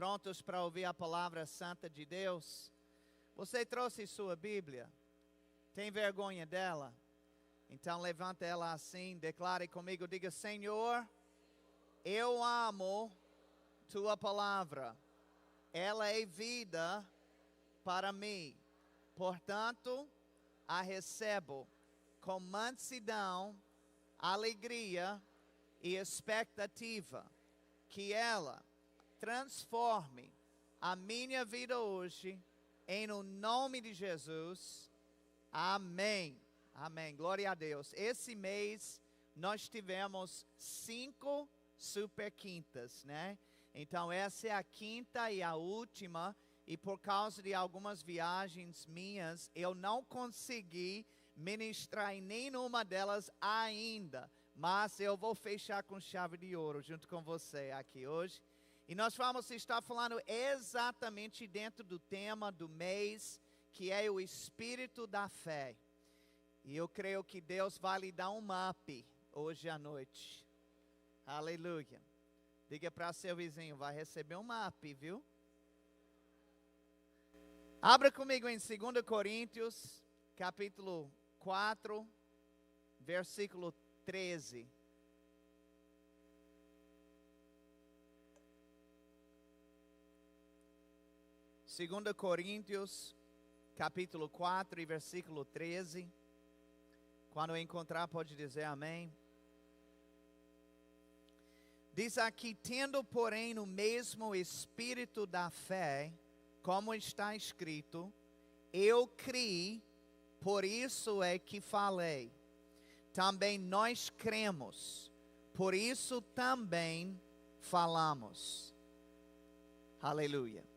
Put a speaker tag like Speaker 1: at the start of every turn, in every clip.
Speaker 1: Prontos para ouvir a palavra santa de Deus? Você trouxe sua Bíblia? Tem vergonha dela? Então levanta ela assim, declare comigo, diga: Senhor, eu amo tua palavra. Ela é vida para mim. Portanto, a recebo com mansidão, alegria e expectativa, que ela transforme a minha vida hoje, em o nome de Jesus. Amém. Amém. Glória a Deus. Esse mês nós tivemos 5 super quintas, né? Então essa é a quinta e a última. E por causa de algumas viagens minhas, eu não consegui ministrar em nenhuma delas ainda. Mas eu vou fechar com chave de ouro junto com você aqui hoje. E nós vamos estar falando exatamente dentro do tema do mês, que é o Espírito da Fé. E eu creio que Deus vai lhe dar um up hoje à noite. Aleluia. Diga para seu vizinho, vai receber um up, viu? Abra comigo em 2 Coríntios, capítulo 4, versículo 13. Segunda Coríntios, capítulo 4 e versículo 13. Quando encontrar, pode dizer amém. Diz aqui: tendo, porém, o mesmo espírito da fé, como está escrito, eu criei, por isso é que falei. Também nós cremos, por isso também falamos. Aleluia.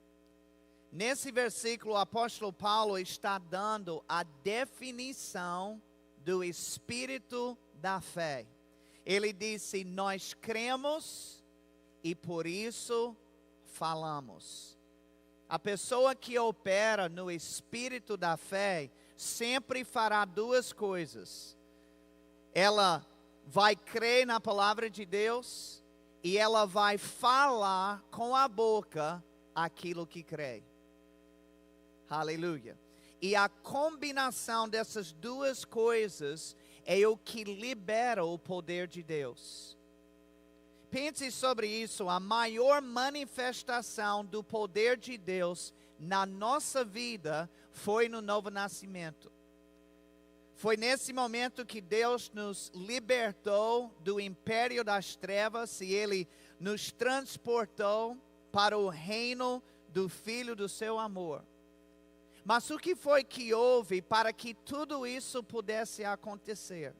Speaker 1: Nesse versículo, o apóstolo Paulo está dando a definição do Espírito da fé. Ele disse: nós cremos e por isso falamos. A pessoa que opera no Espírito da fé sempre fará 2 coisas. Ela vai crer na palavra de Deus e ela vai falar com a boca aquilo que crê. Aleluia. E a combinação dessas 2 coisas é o que libera o poder de Deus. Pense sobre isso. A maior manifestação do poder de Deus na nossa vida foi no novo nascimento. Foi nesse momento que Deus nos libertou do império das trevas e Ele nos transportou para o reino do Filho do seu amor. Mas o que foi que houve para que tudo isso pudesse acontecer?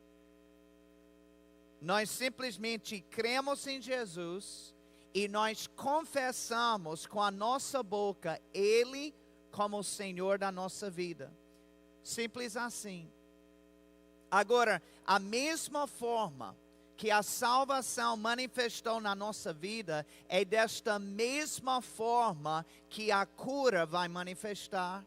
Speaker 1: Nós simplesmente cremos em Jesus e nós confessamos com a nossa boca Ele como o Senhor da nossa vida. Simples assim. Agora, a mesma forma que a salvação manifestou na nossa vida, é desta mesma forma que a cura vai manifestar,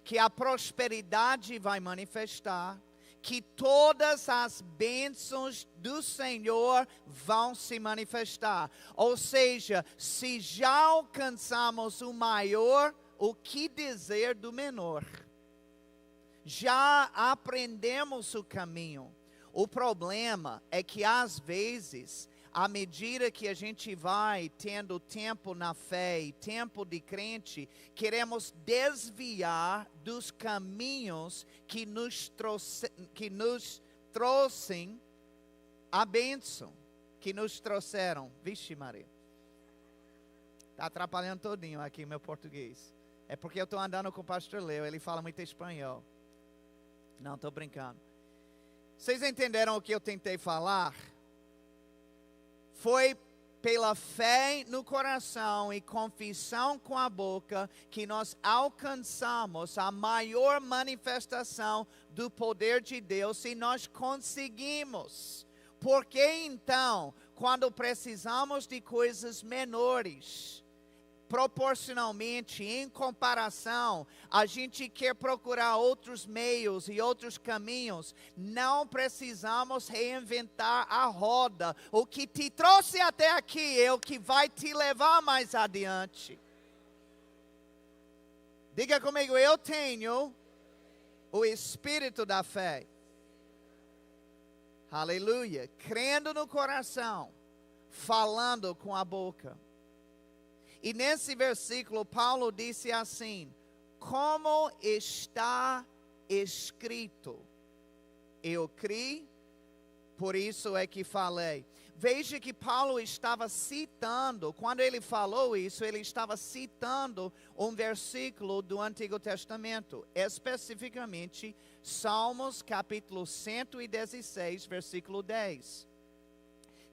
Speaker 1: que a prosperidade vai manifestar, que todas as bênçãos do Senhor vão se manifestar. Ou seja, se já alcançamos o maior, o que dizer do menor? Já aprendemos o caminho. O problema é que às vezes, à medida que a gente vai tendo tempo na fé e tempo de crente, queremos desviar dos caminhos que nos trouxem a bênção, que nos trouxeram. Vixe Maria, está atrapalhando todinho aqui meu português. É porque eu estou andando com o pastor Leo, ele fala muito espanhol. Não, estou brincando. Vocês entenderam o que eu tentei falar? Foi pela fé no coração e confissão com a boca que nós alcançamos a maior manifestação do poder de Deus e nós conseguimos. Porque então, quando precisamos de coisas menores, proporcionalmente, em comparação, a gente quer procurar outros meios e outros caminhos. Não precisamos reinventar a roda. O que te trouxe até aqui é o que vai te levar mais adiante. Diga comigo, eu tenho o espírito da fé. Aleluia. Crendo no coração, falando com a boca. E nesse versículo, Paulo disse assim: como está escrito, eu criei, por isso é que falei. Veja que Paulo estava citando, quando ele falou isso, ele estava citando um versículo do Antigo Testamento, especificamente Salmos capítulo 116, versículo 10.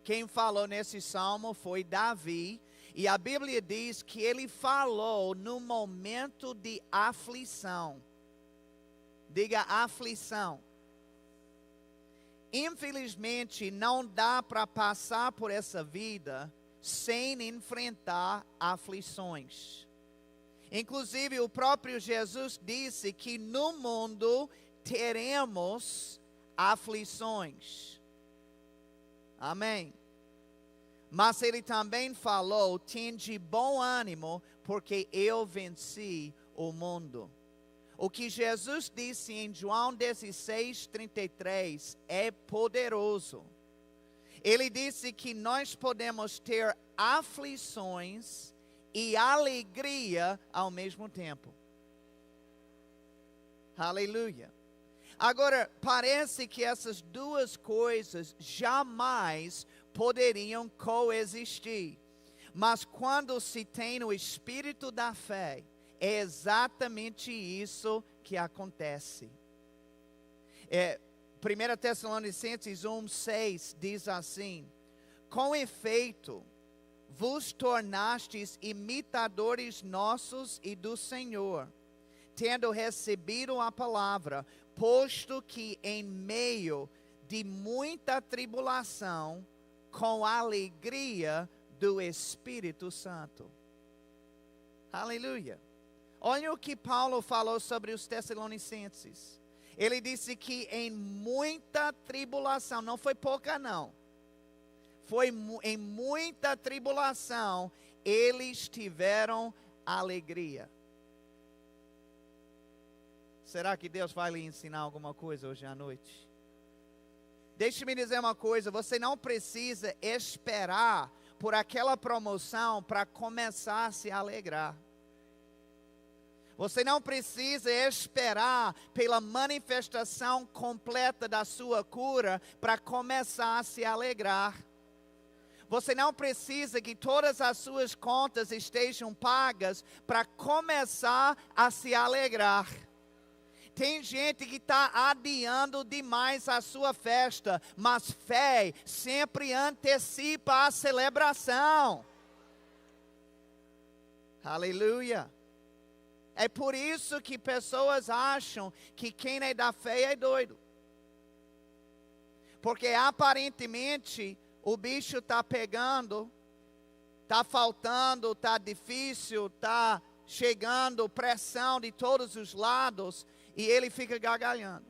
Speaker 1: Quem falou nesse salmo foi Davi, e a Bíblia diz que ele falou no momento de aflição. Diga aflição. Infelizmente, não dá para passar por essa vida sem enfrentar aflições. Inclusive, o próprio Jesus disse que no mundo teremos aflições. Amém. Mas ele também falou: tende bom ânimo, porque eu venci o mundo. O que Jesus disse em João 16:33 é poderoso. Ele disse que nós podemos ter aflições e alegria ao mesmo tempo. Aleluia. Agora, parece que essas duas coisas jamais poderiam coexistir. Mas quando se tem o espírito da fé, é exatamente isso que acontece. 1 Tessalonicenses 1:6 diz assim: com efeito, vos tornastes imitadores nossos e do Senhor, tendo recebido a palavra, posto que em meio de muita tribulação, com a alegria do Espírito Santo. Aleluia. Olha o que Paulo falou sobre os Tessalonicenses. Ele disse que em muita tribulação, não foi pouca não, foi em muita tribulação, eles tiveram alegria. Será que Deus vai lhe ensinar alguma coisa hoje à noite? Deixe-me dizer uma coisa, você não precisa esperar por aquela promoção para começar a se alegrar. Você não precisa esperar pela manifestação completa da sua cura para começar a se alegrar. Você não precisa que todas as suas contas estejam pagas para começar a se alegrar. Tem gente que está adiando demais a sua festa, mas fé sempre antecipa a celebração. Aleluia. É por isso que pessoas acham que quem é da fé é doido. Porque aparentemente o bicho está pegando, está faltando, está difícil, está chegando pressão de todos os lados e ele fica gargalhando,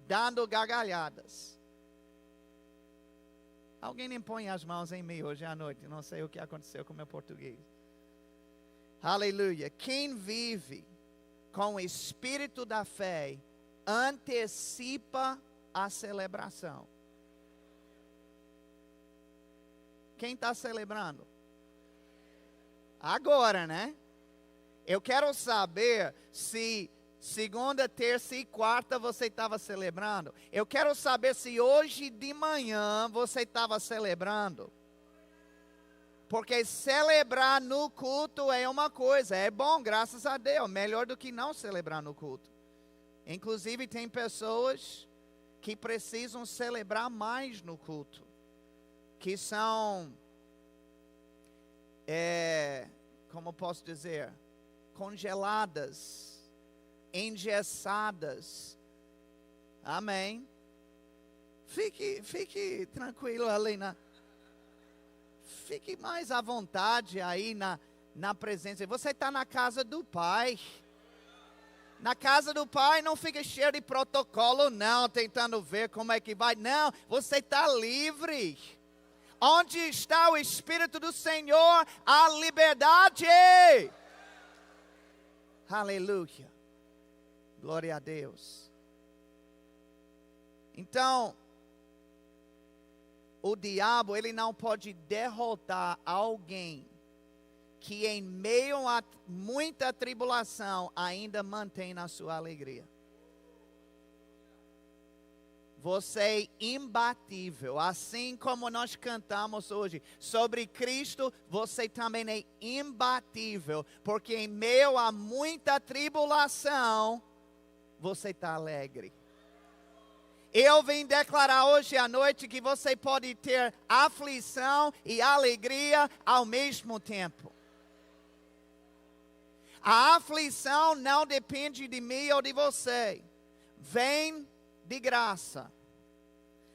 Speaker 1: dando gargalhadas. Alguém nem põe as mãos em mim hoje à noite, não sei o que aconteceu com o meu português. Aleluia. Quem vive com o espírito da fé antecipa a celebração. Quem está celebrando? Agora, né? Eu quero saber se segunda, terça e quarta você estava celebrando. Eu quero saber se hoje de manhã você estava celebrando. Porque celebrar no culto é uma coisa, é bom, graças a Deus, melhor do que não celebrar no culto. Inclusive tem pessoas que precisam celebrar mais no culto, que são, como posso dizer, congeladas, engessadas. Amém. Fique tranquilo ali fique mais à vontade aí na presença. Você está na casa do Pai. Na casa do Pai não fica cheio de protocolo, não, tentando ver como é que vai. Não, você está livre. Onde está o Espírito do Senhor, a liberdade. Aleluia. Glória a Deus. Então, o diabo, ele não pode derrotar alguém que em meio a muita tribulação ainda mantém a sua alegria. Você é imbatível, assim como nós cantamos hoje sobre Cristo, você também é imbatível, porque em meio a muita tribulação, você está alegre. Eu vim declarar hoje à noite que você pode ter aflição e alegria ao mesmo tempo. A aflição não depende de mim ou de você. Vem de graça.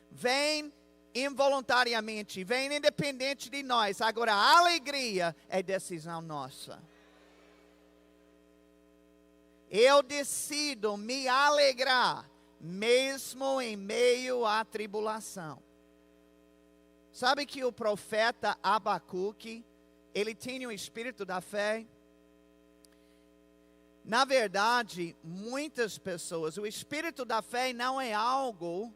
Speaker 1: Vem involuntariamente. Vem independente de nós. Agora, a alegria é decisão nossa. Eu decido me alegrar, mesmo em meio à tribulação. Sabe que o profeta Abacuque, ele tinha o espírito da fé? Na verdade, muitas pessoas, o espírito da fé não é algo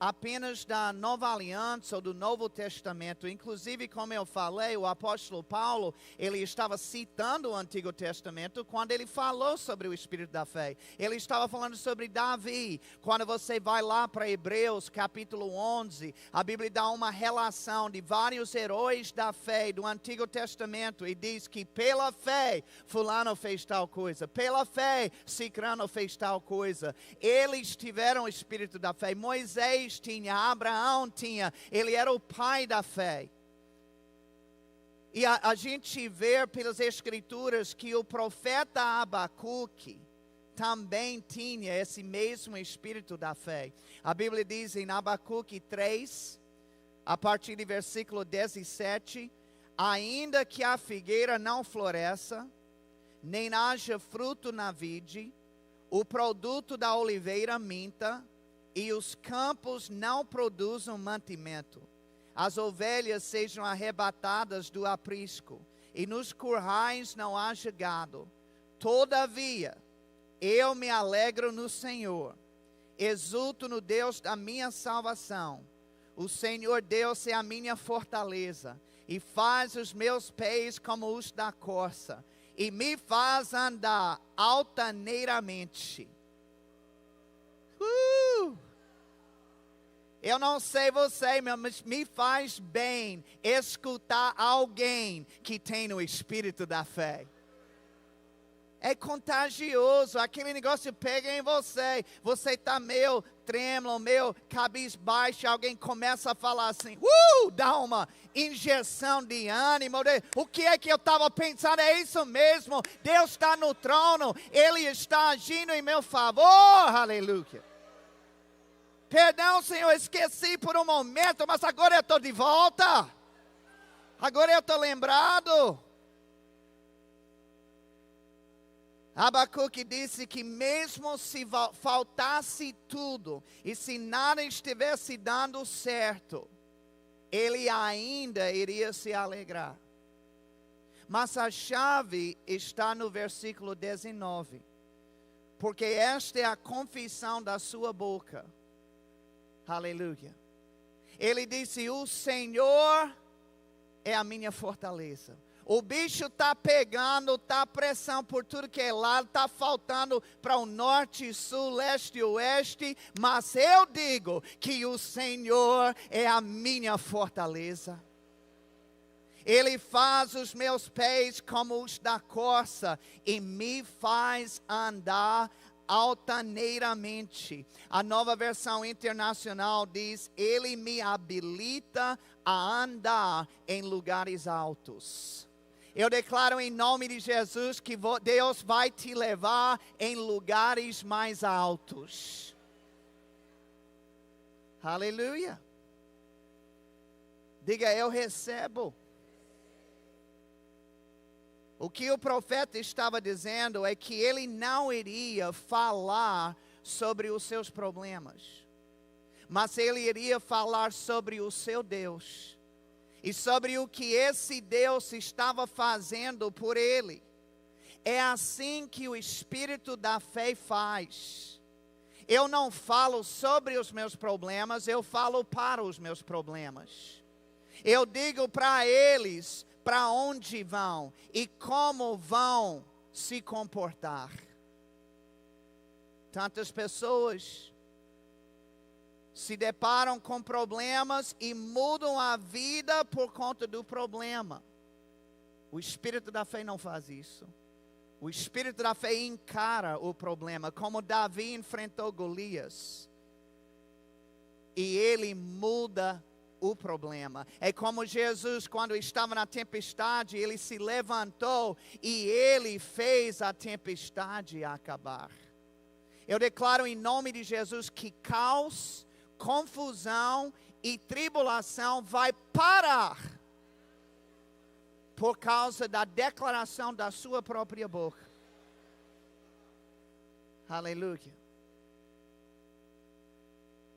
Speaker 1: apenas da Nova Aliança ou do Novo Testamento. Inclusive, como eu falei, o apóstolo Paulo, ele estava citando o Antigo Testamento quando ele falou sobre o espírito da fé. Ele estava falando sobre Davi. Quando você vai lá para Hebreus capítulo 11, a Bíblia dá uma relação de vários heróis da fé do Antigo Testamento e diz que pela fé fulano fez tal coisa, pela fé cicrano fez tal coisa. Eles tiveram o espírito da fé. Moisés tinha, Abraão tinha, ele era o pai da fé. E a gente vê pelas escrituras que o profeta Abacuque também tinha esse mesmo espírito da fé. A Bíblia diz em Abacuque 3, a partir do versículo 17, ainda que a figueira não floresça, nem haja fruto na vide, o produto da oliveira minta, e os campos não produzam mantimento, as ovelhas sejam arrebatadas do aprisco, e nos currais não haja gado. Todavia, eu me alegro no Senhor, exulto no Deus da minha salvação. O Senhor Deus é a minha fortaleza, e faz os meus pés como os da corça, e me faz andar altaneiramente. Eu não sei você, mas me faz bem escutar alguém que tem o espírito da fé. É contagioso, aquele negócio pega em você. Você está meio trêmulo, meio cabisbaixo, alguém começa a falar assim, dá uma injeção de ânimo. O que é que eu estava pensando? É isso mesmo, Deus está no trono, Ele está agindo em meu favor, aleluia. Perdão, Senhor, esqueci por um momento, mas agora eu estou de volta. Agora eu estou lembrado. Abacuque disse que mesmo se faltasse tudo, e se nada estivesse dando certo, ele ainda iria se alegrar. Mas a chave está no versículo 19. Porque esta é a confissão da sua boca. Aleluia. Ele disse, o Senhor é a minha fortaleza. O bicho está pegando, está pressão por tudo que é lado, está faltando para o norte, sul, leste e oeste. Mas eu digo que o Senhor é a minha fortaleza. Ele faz os meus pés como os da corça e me faz andar altaneiramente. A Nova Versão Internacional diz, Ele me habilita a andar em lugares altos. Eu declaro em nome de Jesus que Deus vai te levar em lugares mais altos. Aleluia. Diga, eu recebo. O que o profeta estava dizendo é que ele não iria falar sobre os seus problemas, mas ele iria falar sobre o seu Deus e sobre o que esse Deus estava fazendo por ele. É assim que o Espírito da fé faz. Eu não falo sobre os meus problemas, eu falo para os meus problemas. Eu digo para eles para onde vão e como vão se comportar. Tantas pessoas se deparam com problemas e mudam a vida por conta do problema. O Espírito da fé não faz isso. O Espírito da fé encara o problema, como Davi enfrentou Golias. E ele muda o problema. É como Jesus, quando estava na tempestade, ele se levantou e ele fez a tempestade acabar. Eu declaro em nome de Jesus que caos, confusão e tribulação vai parar por causa da declaração da sua própria boca. Aleluia.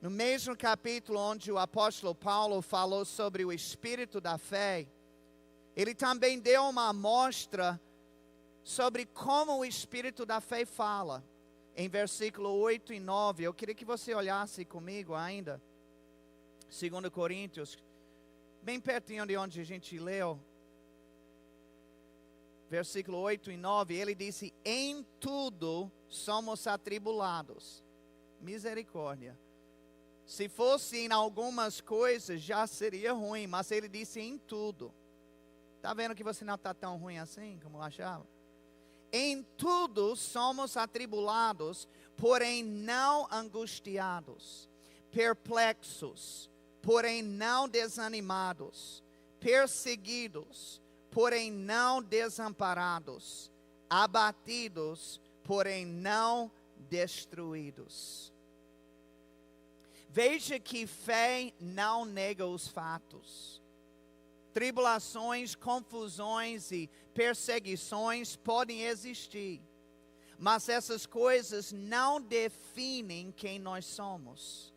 Speaker 1: No mesmo capítulo onde o apóstolo Paulo falou sobre o espírito da fé, ele também deu uma amostra sobre como o espírito da fé fala. Em versículo 8 e 9, eu queria que você olhasse comigo ainda. 2 Coríntios, bem pertinho de onde a gente leu. Versículo 8 e 9, ele disse: em tudo somos atribulados. Misericórdia. Se fosse em algumas coisas, já seria ruim, mas ele disse em tudo. Está vendo que você não está tão ruim assim, como eu achava? Em tudo somos atribulados, porém não angustiados, perplexos, porém não desanimados, perseguidos, porém não desamparados, abatidos, porém não destruídos. Veja que fé não nega os fatos. Tribulações, confusões e perseguições podem existir, mas essas coisas não definem quem nós somos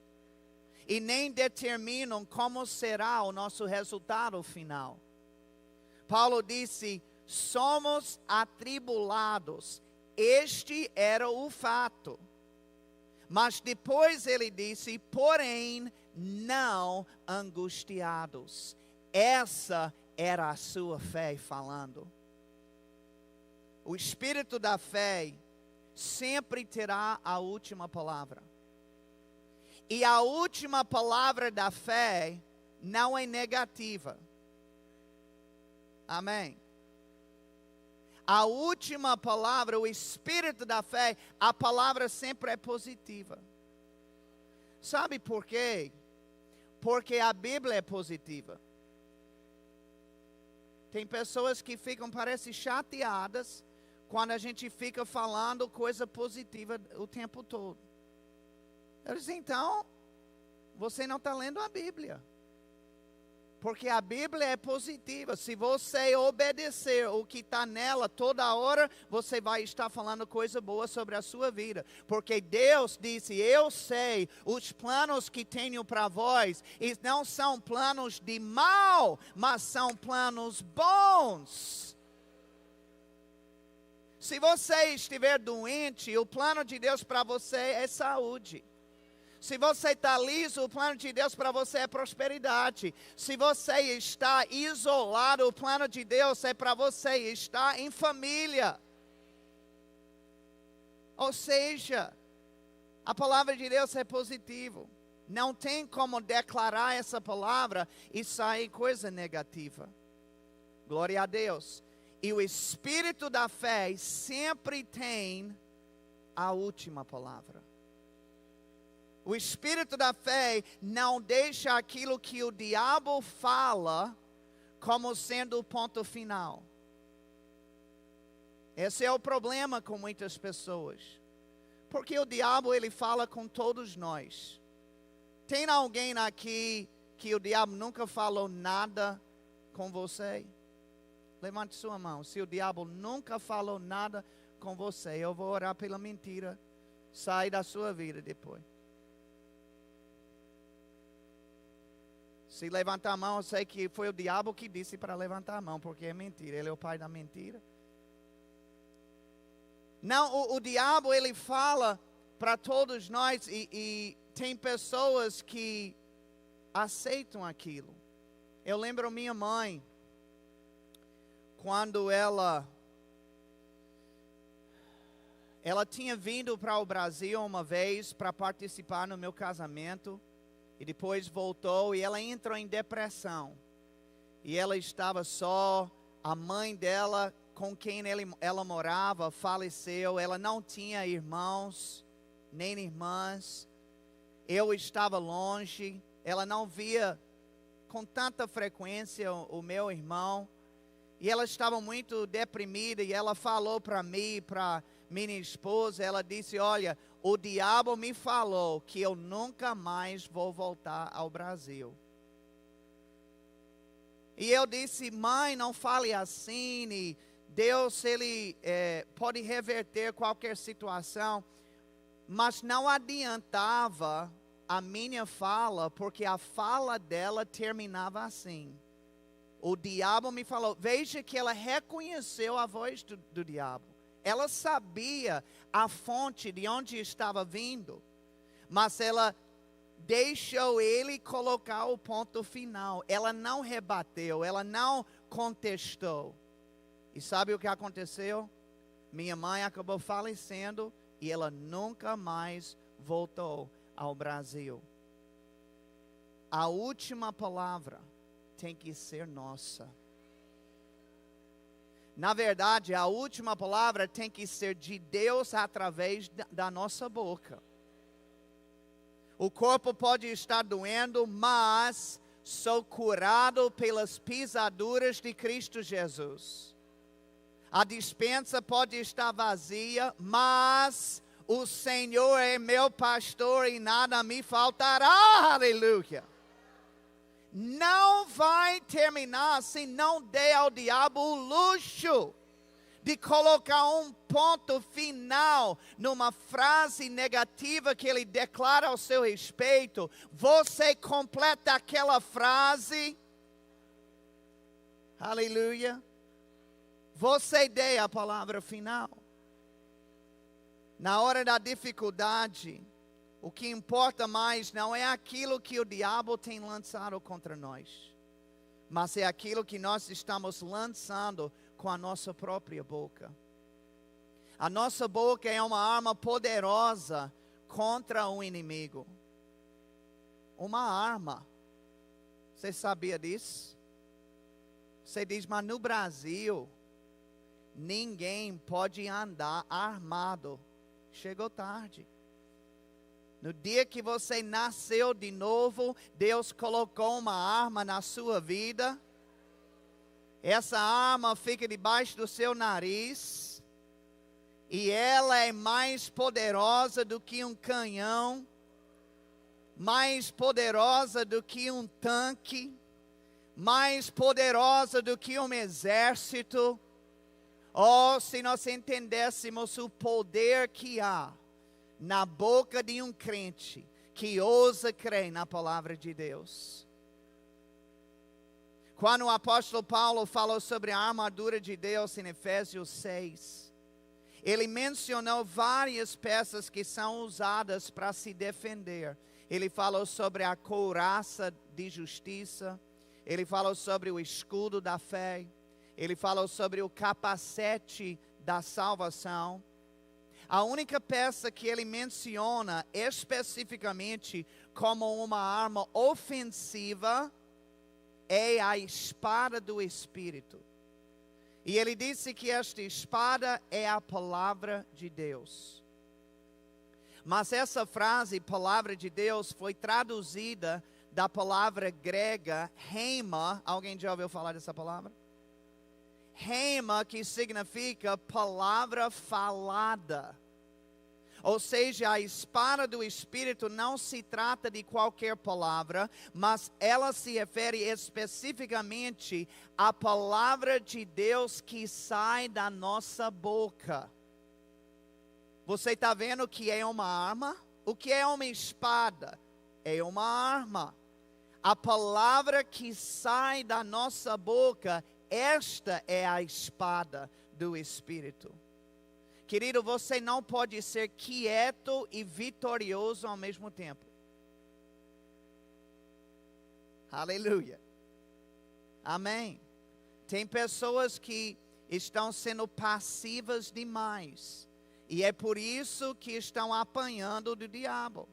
Speaker 1: e nem determinam como será o nosso resultado final. Paulo disse: somos atribulados. Este era o fato. Mas depois ele disse: porém não angustiados. Essa era a sua fé falando. O espírito da fé sempre terá a última palavra. E a última palavra da fé não é negativa. Amém. A última palavra, o espírito da fé, a palavra sempre é positiva. Sabe por quê? Porque a Bíblia é positiva. Tem pessoas que ficam, parece, chateadas quando a gente fica falando coisa positiva o tempo todo. Eu disse: então, você não está lendo a Bíblia. Porque a Bíblia é positiva. Se você obedecer o que está nela toda hora, você vai estar falando coisa boa sobre a sua vida. Porque Deus disse: eu sei os planos que tenho para vós, e não são planos de mal, mas são planos bons. Se você estiver doente, o plano de Deus para você é saúde. Se você está liso, o plano de Deus para você é prosperidade. Se você está isolado, o plano de Deus é para você estar em família. Ou seja, a palavra de Deus é positiva. Não tem como declarar essa palavra e sair coisa negativa. Glória a Deus. E o espírito da fé sempre tem a última palavra. O espírito da fé não deixa aquilo que o diabo fala como sendo o ponto final. Esse é o problema com muitas pessoas. Porque o diabo, ele fala com todos nós. Tem alguém aqui que o diabo nunca falou nada com você? Levante sua mão. Se o diabo nunca falou nada com você, eu vou orar pela mentira sair da sua vida depois. Se levantar a mão, eu sei que foi o diabo que disse para levantar a mão, porque é mentira. Ele é o pai da mentira. Não, o diabo, ele fala para todos nós e tem pessoas que aceitam aquilo. Eu lembro minha mãe, quando ela tinha vindo para o Brasil uma vez para participar no meu casamento. E depois voltou e ela entrou em depressão. E ela estava só. A mãe dela, com quem ela morava, faleceu. Ela não tinha irmãos, nem irmãs. Eu estava longe. Ela não via com tanta frequência o meu irmão. E ela estava muito deprimida. E ela falou para mim, para minha esposa, ela disse, olha, o diabo me falou que eu nunca mais vou voltar ao Brasil. E eu disse, mãe, não fale assim, e Deus, ele pode reverter qualquer situação. Mas não adiantava a minha fala, porque a fala dela terminava assim. O diabo me falou, veja que ela reconheceu a voz do diabo. Ela sabia a fonte de onde estava vindo, mas ela deixou ele colocar o ponto final. Ela não rebateu, ela não contestou. E sabe o que aconteceu? Minha mãe acabou falecendo e ela nunca mais voltou ao Brasil. A última palavra tem que ser nossa. Na verdade, a última palavra tem que ser de Deus através da nossa boca. O corpo pode estar doendo, mas sou curado pelas pisaduras de Cristo Jesus. A despensa pode estar vazia, mas o Senhor é meu pastor e nada me faltará. Aleluia. Não vai terminar assim, não dê ao diabo o luxo de colocar um ponto final numa frase negativa que ele declara ao seu respeito. Você completa aquela frase, aleluia, você dê a palavra final. Na hora da dificuldade, o que importa mais não é aquilo que o diabo tem lançado contra nós, mas é aquilo que nós estamos lançando com a nossa própria boca. A nossa boca é uma arma poderosa contra o inimigo. Uma arma. Você sabia disso? Você diz, mas no Brasil, ninguém pode andar armado. Chegou tarde. No dia que você nasceu de novo, Deus colocou uma arma na sua vida. Essa arma fica debaixo do seu nariz. E ela é mais poderosa do que um canhão. Mais poderosa do que um tanque. Mais poderosa do que um exército. Oh, se nós entendêssemos o poder que há na boca de um crente que ousa crer na palavra de Deus. Quando o apóstolo Paulo falou sobre a armadura de Deus em Efésios 6, ele mencionou várias peças que são usadas para se defender. Ele falou sobre a couraça de justiça, ele falou sobre o escudo da fé, ele falou sobre o capacete da salvação. A única peça que ele menciona especificamente como uma arma ofensiva é a espada do Espírito. E ele disse que esta espada é a palavra de Deus. Mas essa frase, palavra de Deus, foi traduzida da palavra grega rema. Alguém já ouviu falar dessa palavra? Rema, que significa palavra falada. Ou seja, a espada do Espírito não se trata de qualquer palavra, mas ela se refere especificamente à palavra de Deus que sai da nossa boca. Você está vendo que é uma arma? O que é uma espada? É uma arma. A palavra que sai da nossa boca, esta é a espada do Espírito. Querido, você não pode ser quieto e vitorioso ao mesmo tempo. Aleluia. Amém. Tem pessoas que estão sendo passivas demais. E é por isso que estão apanhando do diabo.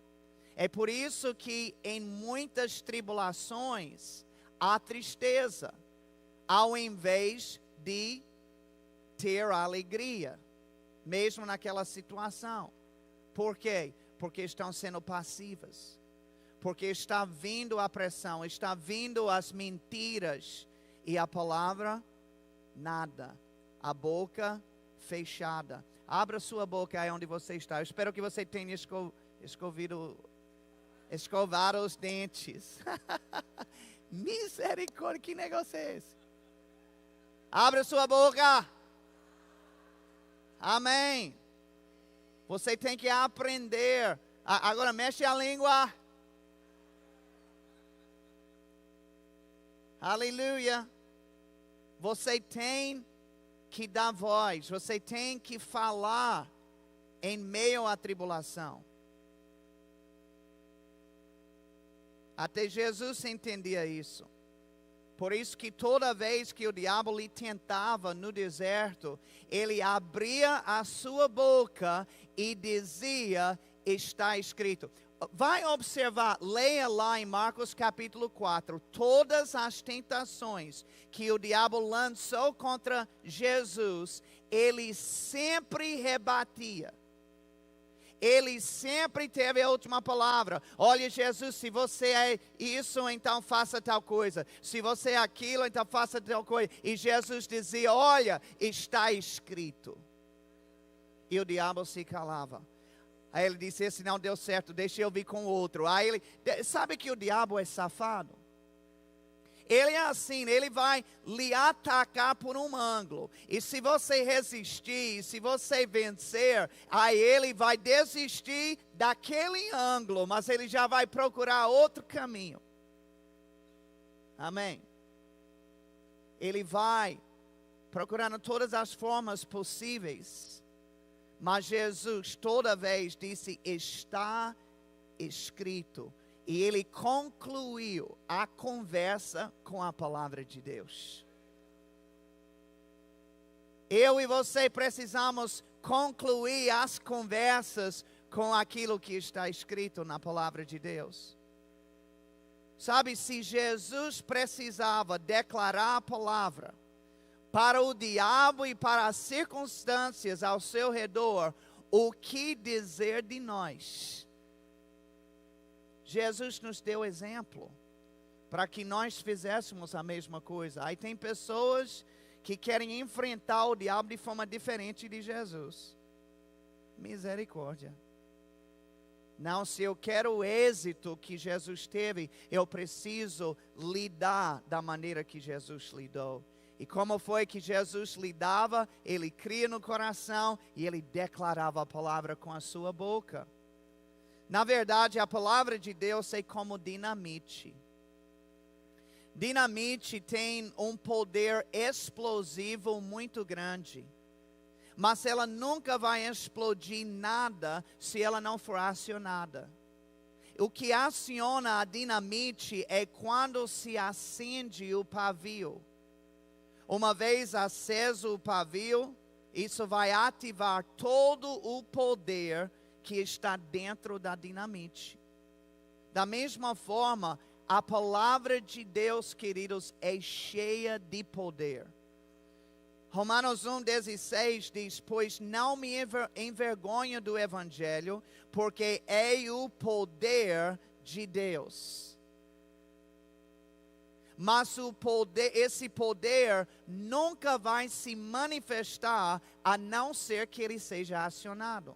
Speaker 1: É por isso que em muitas tribulações há tristeza, ao invés de ter alegria. Mesmo naquela situação. Por quê? Porque estão sendo passivas. Porque está vindo a pressão, está vindo as mentiras. E a palavra, nada. A boca fechada. Abra sua boca aí onde você está. Eu espero que você tenha escovado os dentes. Misericórdia, que negócio é esse? Abra sua boca. Amém. Você tem que aprender. Agora mexe a língua. Aleluia. Você tem que dar voz. Você tem que falar em meio à tribulação. Até Jesus entendia isso. Por isso que toda vez que o diabo lhe tentava no deserto, ele abria a sua boca e dizia, está escrito. Vai observar, leia lá em Marcos capítulo 4, todas as tentações que o diabo lançou contra Jesus, ele sempre rebatia. Ele sempre teve a última palavra. Olha, Jesus, se você é isso, então faça tal coisa. Se você é aquilo, então faça tal coisa. E Jesus dizia, olha, está escrito. E o diabo se calava. Aí ele disse, esse não deu certo, deixa eu vir com outro. Aí ele, sabe que o diabo é safado? Ele é assim, ele vai lhe atacar por um ângulo. E se você resistir, se você vencer, aí ele vai desistir daquele ângulo, mas ele já vai procurar outro caminho. Amém. Ele vai procurando todas as formas possíveis. Mas Jesus toda vez disse, está escrito. E ele concluiu a conversa com a palavra de Deus. Eu e você precisamos concluir as conversas com aquilo que está escrito na palavra de Deus. Sabe, se Jesus precisava declarar a palavra para o diabo e para as circunstâncias ao seu redor, o que dizer de nós? Jesus nos deu exemplo para que nós fizéssemos a mesma coisa. Aí tem pessoas que querem enfrentar o diabo de forma diferente de Jesus. Misericórdia. Não, se eu quero o êxito que Jesus teve, eu preciso lidar da maneira que Jesus lidou. E como foi que Jesus lidava? Ele cria no coração e ele declarava a palavra com a sua boca. Na verdade, a palavra de Deus é como dinamite. Dinamite tem um poder explosivo muito grande. Mas ela nunca vai explodir nada se ela não for acionada. O que aciona a dinamite é quando se acende o pavio. Uma vez aceso o pavio, isso vai ativar todo o poder que está dentro da dinamite. Da mesma forma, a palavra de Deus, queridos, é cheia de poder. Romanos 1,16 diz, pois não me envergonho do evangelho, porque é o poder de Deus. Mas esse poder nunca vai se manifestar a não ser que ele seja acionado.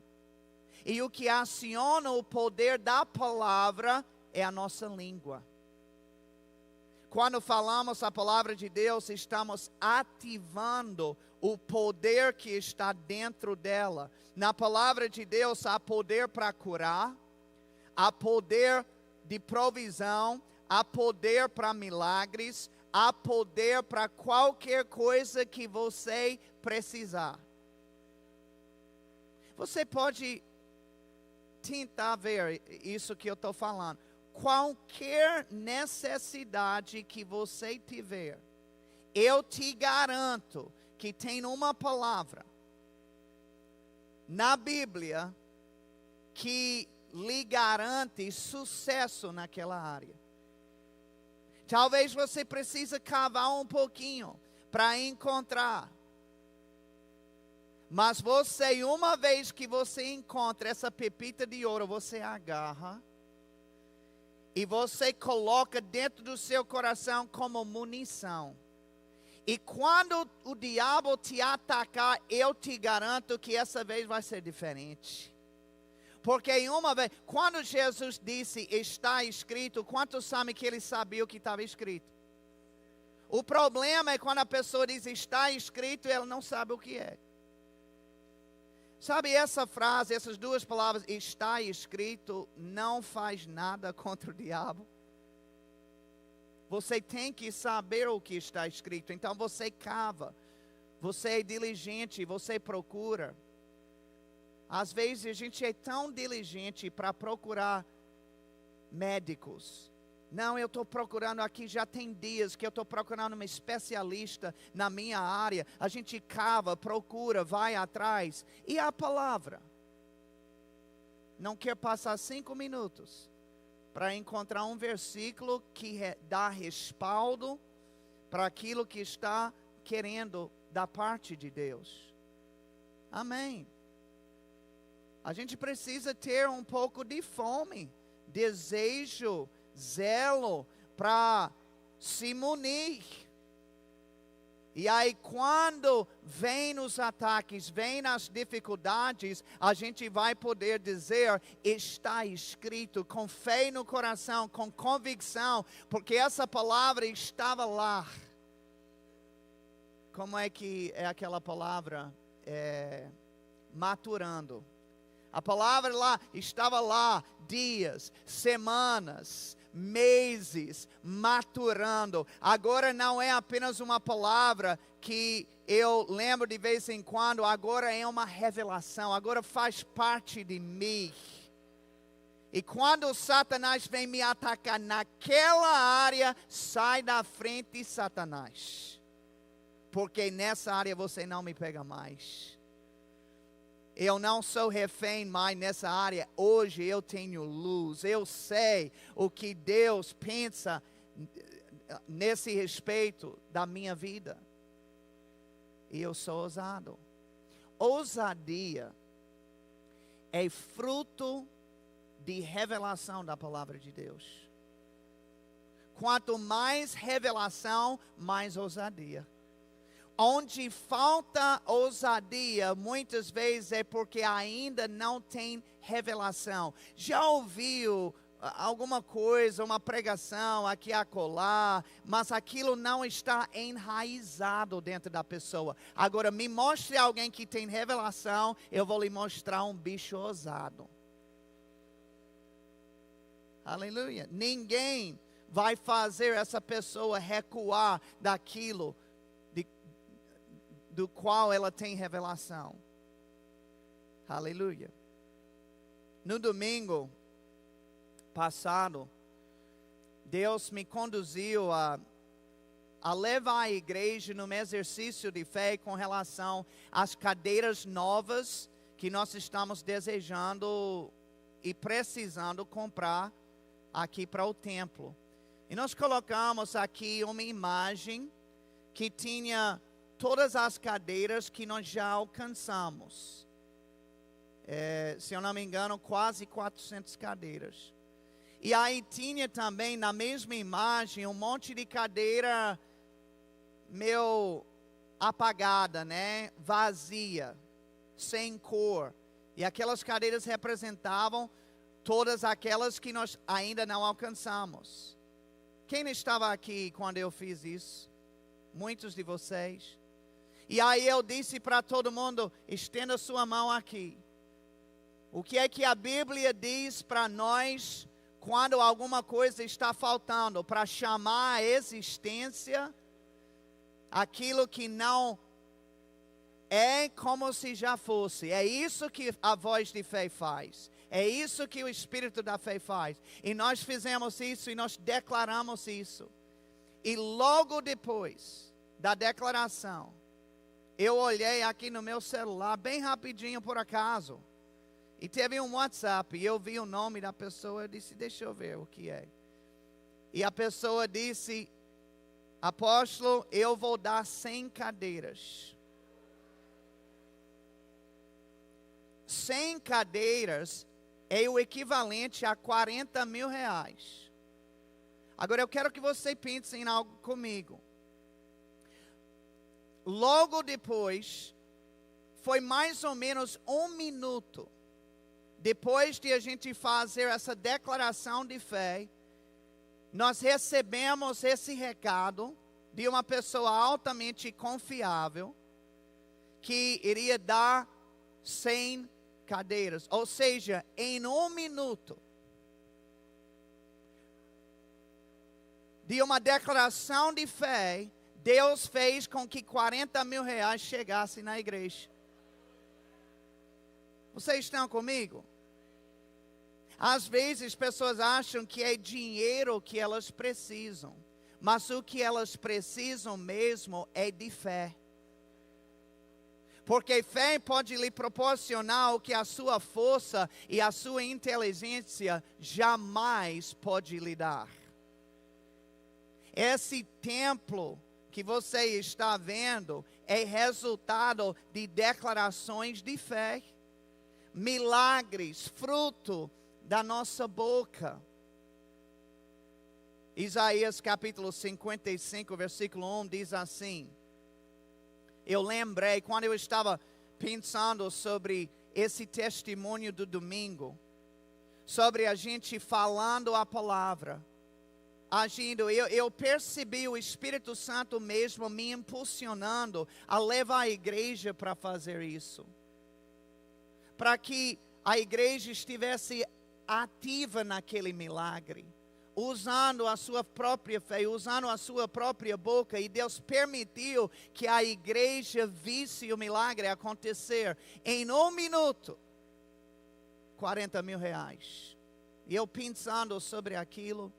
Speaker 1: E o que aciona o poder da palavra é a nossa língua. Quando falamos a palavra de Deus, estamos ativando o poder que está dentro dela. Na palavra de Deus há poder para curar, há poder de provisão, há poder para milagres, há poder para qualquer coisa que você precisar. Você pode tentar ver isso que eu estou falando. Qualquer necessidade que você tiver, eu te garanto que tem uma palavra na Bíblia que lhe garante sucesso naquela área. Talvez você precise cavar um pouquinho para encontrar. Mas você, uma vez que você encontra essa pepita de ouro, você agarra e você coloca dentro do seu coração como munição. E quando o diabo te atacar, eu te garanto que essa vez vai ser diferente. Porque uma vez, quando Jesus disse, está escrito, quantos sabem que ele sabia o que estava escrito? O problema é quando a pessoa diz, está escrito, e ela não sabe o que é. Sabe, essa frase, essas duas palavras, está escrito, não faz nada contra o diabo. Você tem que saber o que está escrito. Então você cava, você é diligente, você procura. Às vezes a gente é tão diligente para procurar médicos. Não, eu estou procurando aqui, já tem dias que eu estou procurando uma especialista na minha área. A gente cava, procura, vai atrás. E a palavra? Não quer passar 5 minutos para encontrar um versículo que dá respaldo para aquilo que está querendo da parte de Deus. Amém. A gente precisa ter um pouco de fome, desejo, zelo para se munir. E aí quando vem os ataques, vem as dificuldades, a gente vai poder dizer, está escrito, com fé no coração, com convicção, porque essa palavra estava lá. Como é que é aquela palavra? Maturando. A palavra lá, estava lá, dias, semanas, meses, maturando. Agora não é apenas uma palavra que eu lembro de vez em quando, agora é uma revelação, agora faz parte de mim. E quando Satanás vem me atacar naquela área, sai da frente, Satanás. Porque nessa área você não me pega mais. Eu não sou refém mais nessa área. Hoje eu tenho luz. Eu sei o que Deus pensa nesse respeito da minha vida. E eu sou ousado. Ousadia é fruto de revelação da palavra de Deus. Quanto mais revelação, mais ousadia. Onde falta ousadia, muitas vezes é porque ainda não tem revelação. Já ouviu alguma coisa, uma pregação aqui a acolá, mas aquilo não está enraizado dentro da pessoa. Agora, me mostre alguém que tem revelação, eu vou lhe mostrar um bicho ousado. Aleluia. Ninguém vai fazer essa pessoa recuar daquilo do qual ela tem revelação. Aleluia. No domingo passado, Deus me conduziu a levar a igreja num exercício de fé com relação às cadeiras novas que nós estamos desejando e precisando comprar aqui para o templo. E nós colocamos aqui uma imagem que tinha todas as cadeiras que nós já alcançamos. Se eu não me engano, quase 400 cadeiras. E aí tinha também na mesma imagem um monte de cadeira meio apagada, né? Vazia, sem cor, E aquelas cadeiras representavam todas aquelas que nós ainda não alcançamos. Quem estava aqui quando eu fiz isso? Muitos de vocês. E aí eu disse para todo mundo, estenda sua mão aqui. O que é que a Bíblia diz para nós quando alguma coisa está faltando? Para chamar à existência aquilo que não é como se já fosse. É isso que a voz de fé faz. É isso que o Espírito da fé faz. E nós fizemos isso e nós declaramos isso. E logo depois da declaração, eu olhei aqui no meu celular, bem rapidinho por acaso. E teve um WhatsApp, e eu vi o nome da pessoa, eu disse, deixa eu ver o que é. E a pessoa disse, apóstolo, eu vou dar 100 cadeiras. 100 cadeiras é o equivalente a 40 mil reais. Agora eu quero que você pense em algo comigo. Logo depois, foi mais ou menos 1 minuto, depois de a gente fazer essa declaração de fé, nós recebemos esse recado de uma pessoa altamente confiável, que iria dar 100 cadeiras. Ou seja, em 1 minuto, de uma declaração de fé, Deus fez com que 40 mil reais chegassem na igreja. Vocês estão comigo? Às vezes pessoas acham que é dinheiro que elas precisam, mas o que elas precisam mesmo é de fé. Porque fé pode lhe proporcionar o que a sua força e a sua inteligência jamais pode lhe dar. Esse templo que você está vendo é resultado de declarações de fé, milagres, fruto da nossa boca. Isaías capítulo 55, versículo 1 diz assim: eu lembrei, quando eu estava pensando sobre esse testemunho do domingo, sobre a gente falando a palavra, agindo, eu percebi o Espírito Santo mesmo me impulsionando a levar a igreja para fazer isso. Para que a igreja estivesse ativa naquele milagre, usando a sua própria fé, usando a sua própria boca, e Deus permitiu que a igreja visse o milagre acontecer. Em 1 minuto, 40 mil reais. E eu pensando sobre aquilo,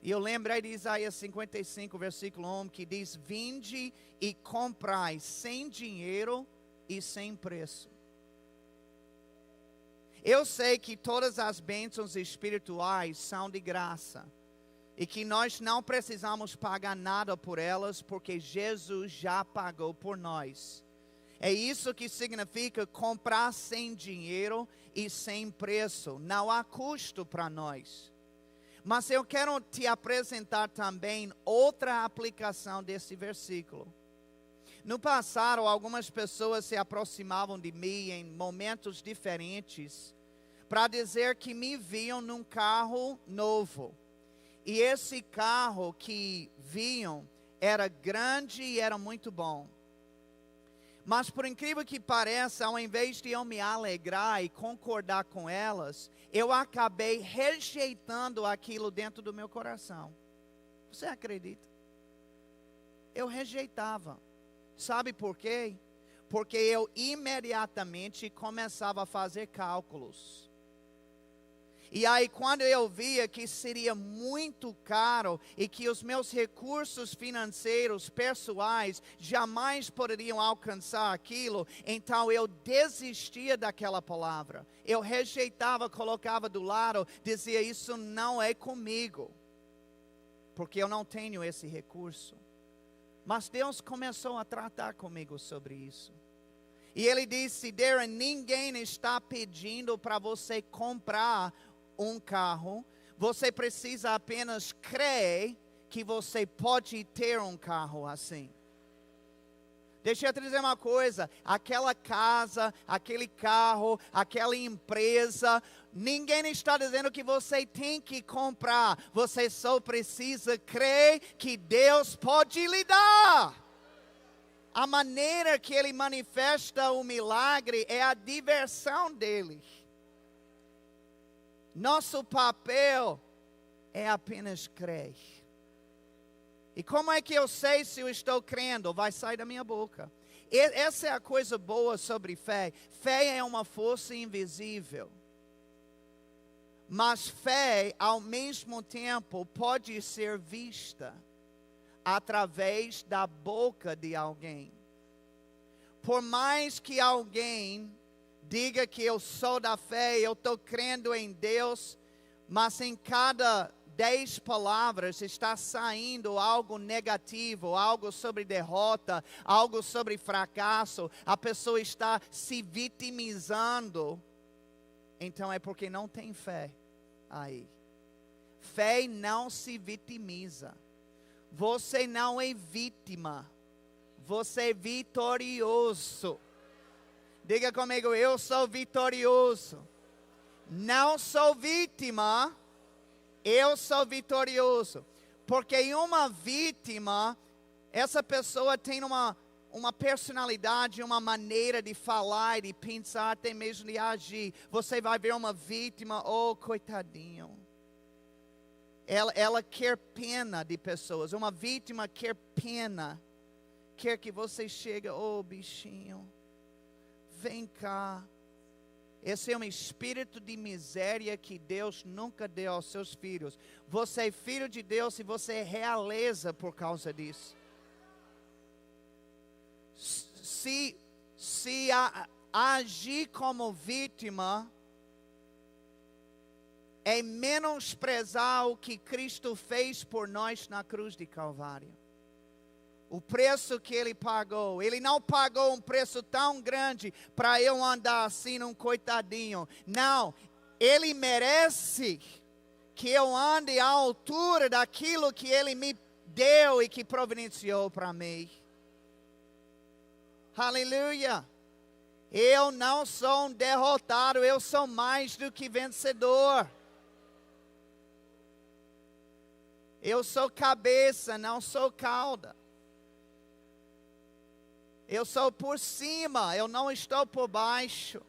Speaker 1: e eu lembrei de Isaías 55, versículo 1, que diz: vinde e comprai sem dinheiro e sem preço. Eu sei que todas as bênçãos espirituais são de graça, e que nós não precisamos pagar nada por elas, porque Jesus já pagou por nós. É isso que significa comprar sem dinheiro e sem preço. Não há custo para nós. Mas eu quero te apresentar também outra aplicação desse versículo. No passado, algumas pessoas se aproximavam de mim em momentos diferentes para dizer que me viam num carro novo. E esse carro que viam era grande e era muito bom. Mas por incrível que pareça, ao invés de eu me alegrar e concordar com elas, eu acabei rejeitando aquilo dentro do meu coração. Você acredita? Eu rejeitava. Sabe por quê? Porque eu imediatamente começava a fazer cálculos. E aí quando eu via que seria muito caro e que os meus recursos financeiros, pessoais, jamais poderiam alcançar aquilo, então eu desistia daquela palavra. Eu rejeitava, colocava do lado, dizia: isso não é comigo, porque eu não tenho esse recurso. Mas Deus começou a tratar comigo sobre isso. E Ele disse: Darren, ninguém está pedindo para você comprar um carro. Você precisa apenas crer que você pode ter um carro assim. Deixa eu te dizer uma coisa, aquela casa, aquele carro, aquela empresa, ninguém está dizendo que você tem que comprar. Você só precisa crer que Deus pode lhe dar. A maneira que Ele manifesta o milagre é a diversão dele. Nosso papel é apenas crer. E como é que eu sei se eu estou crendo? Vai sair da minha boca. Essa é a coisa boa sobre fé. Fé é uma força invisível. Mas fé, ao mesmo tempo, pode ser vista através da boca de alguém. Por mais que alguém diga que eu sou da fé, eu estou crendo em Deus, mas em cada 10 palavras está saindo algo negativo, algo sobre derrota, algo sobre fracasso, a pessoa está se vitimizando, então é porque não tem fé aí. Fé não se vitimiza. Você não é vítima, você é vitorioso. Diga comigo, eu sou vitorioso. Não sou vítima, eu sou vitorioso. Porque em uma vítima, essa pessoa tem uma personalidade, uma maneira de falar, de pensar, até mesmo de agir. Você vai ver uma vítima, oh, coitadinho. Ela quer pena de pessoas. Uma vítima quer pena. Quer que você chegue, oh, bichinho, vem cá. Esse é um espírito de miséria que Deus nunca deu aos seus filhos. Você é filho de Deus e você é realeza por causa disso. Se agir como vítima é menosprezar o que Cristo fez por nós na cruz de Calvário. O preço que Ele pagou. Ele não pagou um preço tão grande para eu andar assim num coitadinho. Não, Ele merece que eu ande à altura daquilo que Ele me deu e que providenciou para mim. Aleluia. Eu não sou um derrotado, eu sou mais do que vencedor. Eu sou cabeça, não sou cauda. Eu sou por cima, eu não estou por baixo.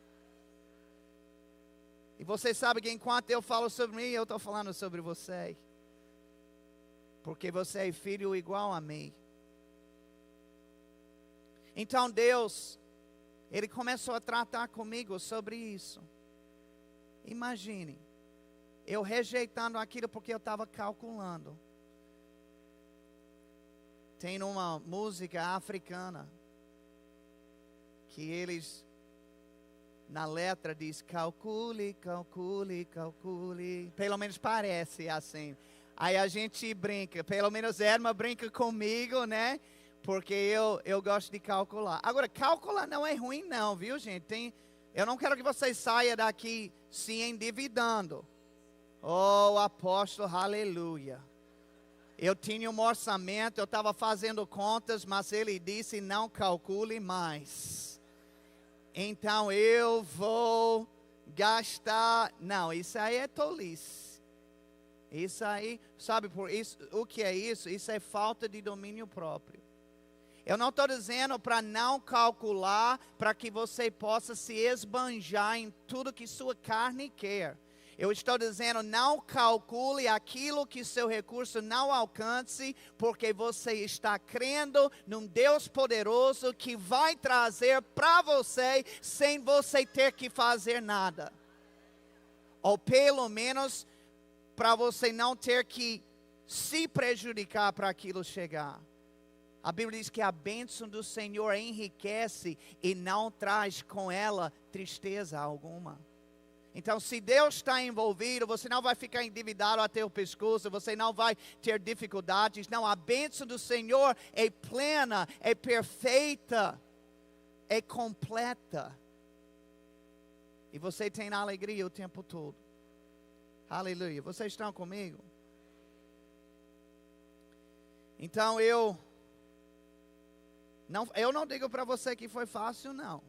Speaker 1: E você sabe que enquanto eu falo sobre mim, eu estou falando sobre você. Porque você é filho igual a mim. Então Deus, Ele começou a tratar comigo sobre isso. Imagine, eu rejeitando aquilo porque eu estava calculando. Tem uma música africana que eles, na letra diz, calcule, calcule, calcule. Pelo menos parece assim. Aí a gente brinca, pelo menos Erma brinca comigo, né? Porque eu gosto de calcular. Agora, calcular não é ruim não, viu gente? Eu não quero que vocês saiam daqui se endividando. Oh, apóstolo, aleluia. Eu tinha um orçamento, eu estava fazendo contas, mas ele disse, não calcule mais. Então eu vou gastar. Não, isso aí é tolice. Isso aí, sabe por isso, o que é isso? Isso é falta de domínio próprio. Eu não estou dizendo para não calcular, para que você possa se esbanjar em tudo que sua carne quer. Eu estou dizendo, não calcule aquilo que seu recurso não alcance, porque você está crendo num Deus poderoso que vai trazer para você sem você ter que fazer nada. Ou pelo menos para você não ter que se prejudicar para aquilo chegar. A Bíblia diz que a bênção do Senhor enriquece e não traz com ela tristeza alguma. Então, se Deus está envolvido, você não vai ficar endividado até o pescoço, você não vai ter dificuldades. Não, a bênção do Senhor é plena, é perfeita, é completa. E você tem alegria o tempo todo. Aleluia. Vocês estão comigo? Então, Não, eu não digo para você que foi fácil, não.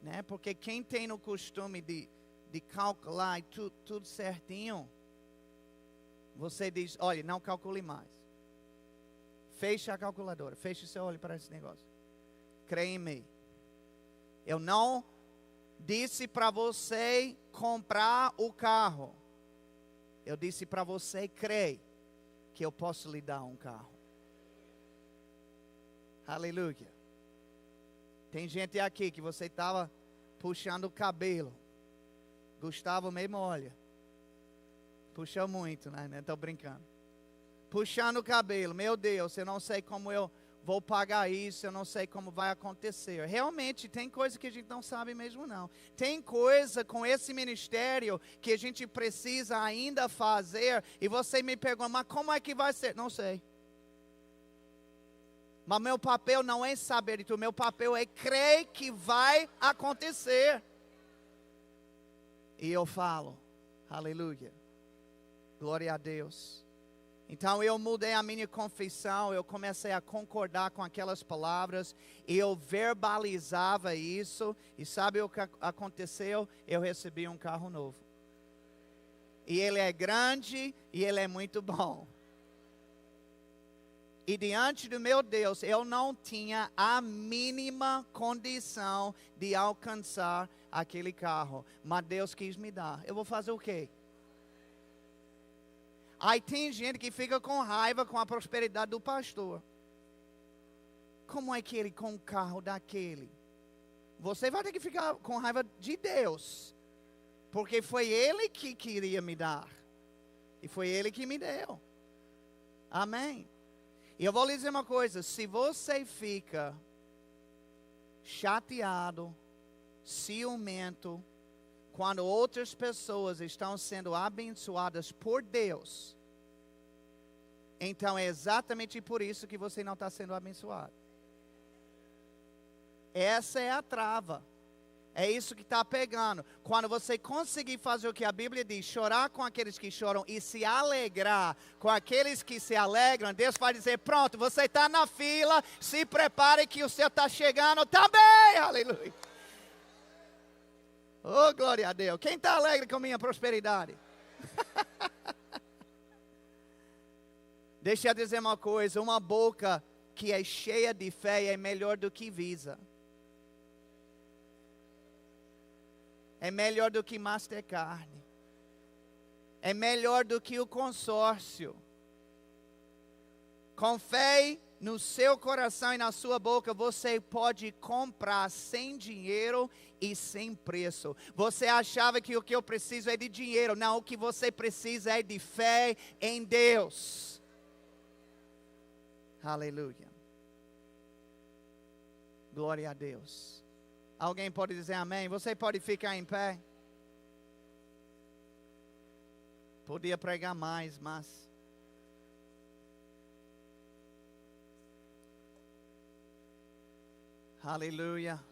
Speaker 1: Né? Porque quem tem o costume de calcular tudo certinho, você diz, olha, não calcule mais. Feche a calculadora, feche seu olho para esse negócio. Creia em mim. Eu não disse para você comprar o carro. Eu disse para você crer que eu posso lhe dar um carro. Aleluia. Tem gente aqui que você estava puxando o cabelo. Gustavo mesmo, olha. Puxa muito, né? Estou brincando. Puxando o cabelo. Meu Deus, eu não sei como eu vou pagar isso. Eu não sei como vai acontecer. Realmente, tem coisa que a gente não sabe mesmo não. Tem coisa com esse ministério que a gente precisa ainda fazer. E você me pergunta, mas como é que vai ser? Não sei. Mas meu papel não é saber de tudo. Meu papel é crer que vai acontecer. E eu falo, aleluia, glória a Deus. Então eu mudei a minha confissão, eu comecei a concordar com aquelas palavras, e eu verbalizava isso, e sabe o que aconteceu? Eu recebi um carro novo. E ele é grande, e ele é muito bom. E diante do meu Deus, eu não tinha a mínima condição de alcançar aquele carro. Mas Deus quis me dar. Eu vou fazer o quê? Aí tem gente que fica com raiva com a prosperidade do pastor. Como é que ele com um carro daquele? Você vai ter que ficar com raiva de Deus. Porque foi Ele que queria me dar. E foi Ele que me deu. Amém. E eu vou lhe dizer uma coisa, se você fica chateado, ciumento, quando outras pessoas estão sendo abençoadas por Deus, então é exatamente por isso que você não está sendo abençoado. Essa é a trava. É isso que está pegando. Quando você conseguir fazer o que a Bíblia diz, chorar com aqueles que choram e se alegrar com aqueles que se alegram, Deus vai dizer, pronto, você está na fila, se prepare que o seu está chegando também, aleluia. Oh, glória a Deus. Quem está alegre com minha prosperidade? Deixa eu dizer uma coisa, uma boca que é cheia de fé é melhor do que Visa. É melhor do que Mastercard. É melhor do que o consórcio. Com fé no seu coração e na sua boca, você pode comprar sem dinheiro e sem preço. Você achava que o que eu preciso é de dinheiro. Não, o que você precisa é de fé em Deus. Aleluia. Glória a Deus. Alguém pode dizer amém? Você pode ficar em pé? Podia pregar mais, mas... Aleluia.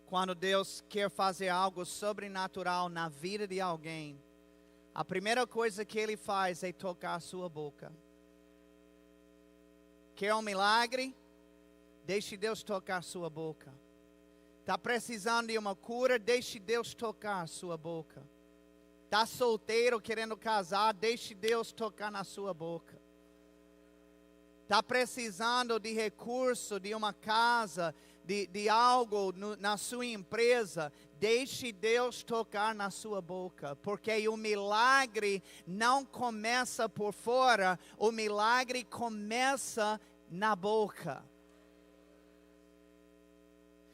Speaker 1: Quando Deus quer fazer algo sobrenatural na vida de alguém, a primeira coisa que Ele faz é tocar a sua boca. Quer um milagre? Deixe Deus tocar a sua boca. Está precisando de uma cura? Deixe Deus tocar a sua boca. Está solteiro, querendo casar? Deixe Deus tocar na sua boca. Está precisando de recurso, de uma casa, de algo na sua empresa? Deixe Deus tocar na sua boca. Porque o milagre não começa por fora, o milagre começa na boca.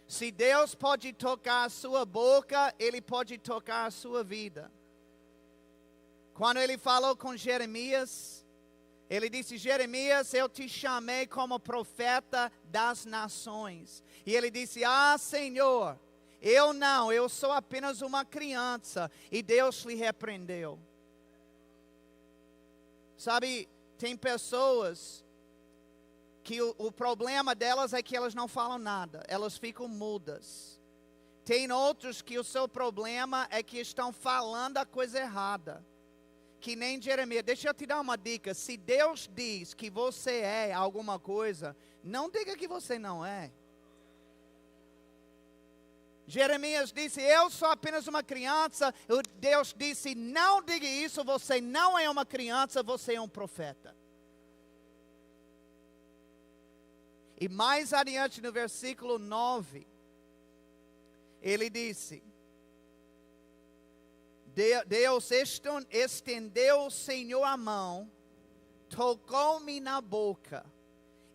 Speaker 1: Se Deus pode tocar a sua boca, Ele pode tocar a sua vida. Quando Ele falou com Jeremias, Ele disse, Jeremias, eu te chamei como profeta das nações. E Ele disse, Senhor, eu sou apenas uma criança. E Deus lhe repreendeu. Sabe, tem pessoas que o problema delas é que elas não falam nada, elas ficam mudas. Tem outros que o seu problema é que estão falando a coisa errada. que nem Jeremias. Deixa eu te dar uma dica. Se Deus diz que você é alguma coisa, não diga que você não é. Jeremias disse, eu sou apenas uma criança. Deus disse, não diga isso, você não é uma criança, você é um profeta. E mais adiante no versículo 9, ele disse, Deus estendeu o Senhor a mão, tocou-me na boca,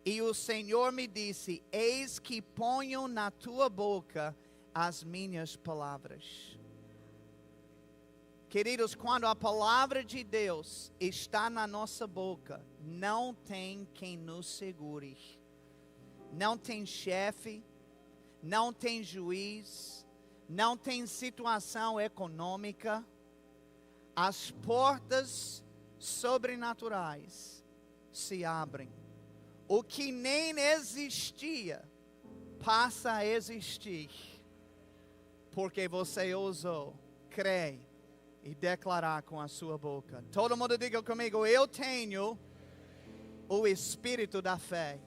Speaker 1: e o Senhor me disse, eis que ponho na tua boca as minhas palavras. Queridos, quando a palavra de Deus está na nossa boca, não tem quem nos segure. Não tem chefe, não tem juiz, não tem situação econômica. As portas sobrenaturais se abrem. O que nem existia passa a existir. Porque você ousou crer e declarar com a sua boca. Todo mundo diga comigo, eu tenho o espírito da fé.